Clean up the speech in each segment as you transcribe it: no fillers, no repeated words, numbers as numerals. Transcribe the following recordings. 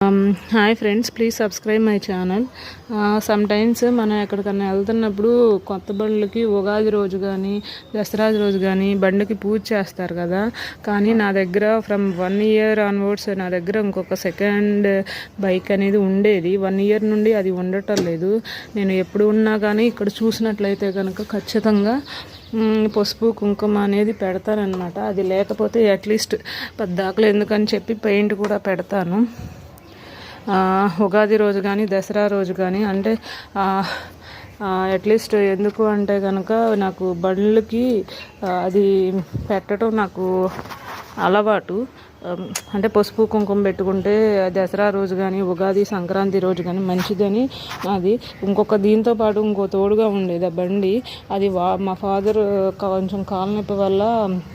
Hi friends, please subscribe my channel. Sometimes మనం ఎక్కడికన్నా వెళ్తున్నప్పుడు కొత్త బండ్లకి ఉగాది రోజు కానీ దసరా రోజు కానీ బండికి పూజ చేస్తారు కదా. కానీ నా దగ్గర ఫ్రమ్ 1 year ఆన్వర్డ్స్ నా దగ్గర ఇంకొక సెకండ్ బైక్ అనేది ఉండేది. 1 year నుండి అది ఉండటం లేదు. నేను ఎప్పుడు ఉన్నా కానీ ఇక్కడ చూసినట్లయితే కనుక ఖచ్చితంగా పసుపు కుంకుమ అనేది పెడతానమాట. అది లేకపోతే అట్లీస్ట్ పద్దాకలు ఎందుకని చెప్పి పెయింట్ కూడా పెడతాను. ఉగాది రోజు కానీ దసరా రోజు కానీ అంటే అట్లీస్ట్ ఎందుకు అంటే కనుక నాకు బండ్లకి అది పెట్టడం నాకు అలవాటు. అంటే పసుపు కుంకుమ పెట్టుకుంటే దసరా రోజు కానీ ఉగాది సంక్రాంతి రోజు కానీ మంచిదని అది. ఇంకొక దీంతో పాటు ఇంకో తోడుగా ఉండేది ఆ బండి. అది మా ఫాదర్ కొంచెం కాలు నొప్పి వల్ల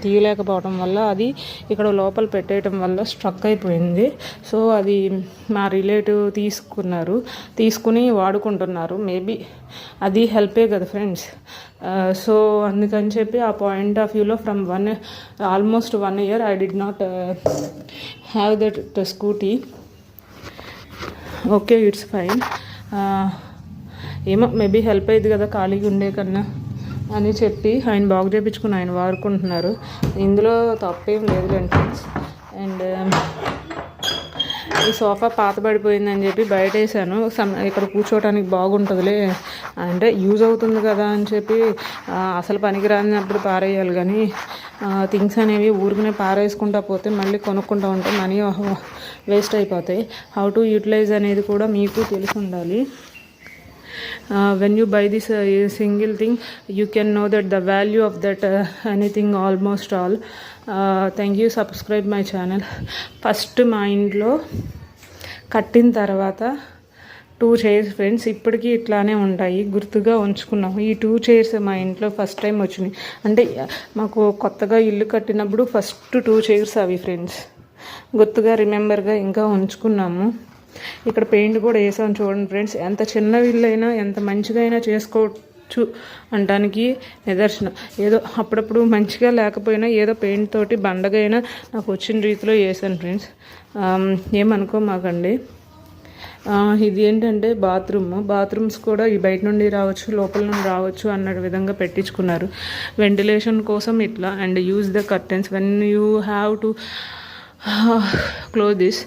తీయలేకపోవడం వల్ల అది ఇక్కడ లోపల పెట్టేయటం వల్ల స్ట్రక్ అయిపోయింది. సో అది మా రిలేటివ్ తీసుకుని వాడుకుంటున్నారు. మేబీ అది హెల్పే కదా ఫ్రెండ్స్. సో అందుకని చెప్పి ఆ పాయింట్ ఆఫ్ వ్యూలో from almost 1 year I did not have that scooty. Okay, it's fine. ఏమో మేబీ హెల్ప్ అయ్యింది కదా ఖాళీగా ఉండే కన్నా అని చెప్పి ఆయన బాగు చేయించుకుని ఆయన వాడుకుంటున్నారు. ఇందులో తప్పేం లేదులేండి ఫ్రెండ్స్. అండ్ ఈ సోఫా పాత పడిపోయిందని చెప్పి బయట వేసాను. ఇక్కడ కూర్చోవడానికి బాగుంటుందిలే అంటే యూజ్ అవుతుంది కదా అని చెప్పి అసలు పనికిరానప్పుడు పారేయాలి. కానీ థింగ్స్ అనేవి ఊరికనే పారేసుకుంటా పోతే మళ్ళీ కొనుక్కుంటూ ఉంటే మనీ వేస్ట్ అయిపోతాయి. హౌ టు యూటిలైజ్ అనేది కూడా మీకు తెలిసి ఉండాలి. When you buy this single thing, you can know that the value of that anything almost all. Thank you. Subscribe my channel. First మా ఇంట్లో కట్టిన తర్వాత 2 chairs ఫ్రెండ్స్ ఇప్పటికీ ఇట్లానే ఉంటాయి, గుర్తుగా ఉంచుకున్నాము. ఈ 2 chairs మా ఇంట్లో ఫస్ట్ టైం వచ్చినాయి. అంటే మాకు కొత్తగా ఇల్లు కట్టినప్పుడు ఫస్ట్ 2 chairs అవి ఫ్రెండ్స్. గుర్తుగా రిమెంబర్గా ఇంకా ఉంచుకున్నాము. ఇక్కడ పెయింట్ కూడా వేసాను చూడండి ఫ్రెండ్స్. ఎంత చిన్న ఇల్లు అయినా ఎంత మంచిగా అయినా చేసుకోవచ్చు అనడానికి నిదర్శనం. ఏదో అప్పుడప్పుడు మంచిగా లేకపోయినా ఏదో పెయింట్ తోటి బండగా అయినా నాకు వచ్చిన రీతిలో వేసాను ఫ్రెండ్స్. ఏమనుకోమాకండి. ఇది ఏంటంటే బాత్రూమ్స్ కూడా ఈ బయట నుండి రావచ్చు లోపల నుండి రావచ్చు అన్న విధంగా పెట్టించుకున్నారు వెంటిలేషన్ కోసం ఇట్లా. And use the curtains when you have to close this.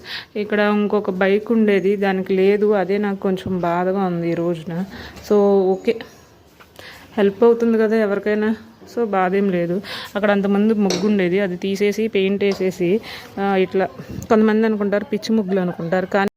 ఇక్కడ ఇంకొక బైక్ ఉండేది, దానికి లేదు. అదే నాకు కొంచెం బాధగా ఉంది ఈ రోజున. సో ఓకే, హెల్ప్ అవుతుంది కదా ఎవరికైనా. సో బాధ ఏం లేదు. అక్కడ అంతమంది ముగ్గు ఉండేది, అది తీసేసి పెయింట్ వేసేసి ఇట్లా కొంతమంది అనుకుంటారు పిచ్చి ముగ్గులు అనుకుంటారు. కానీ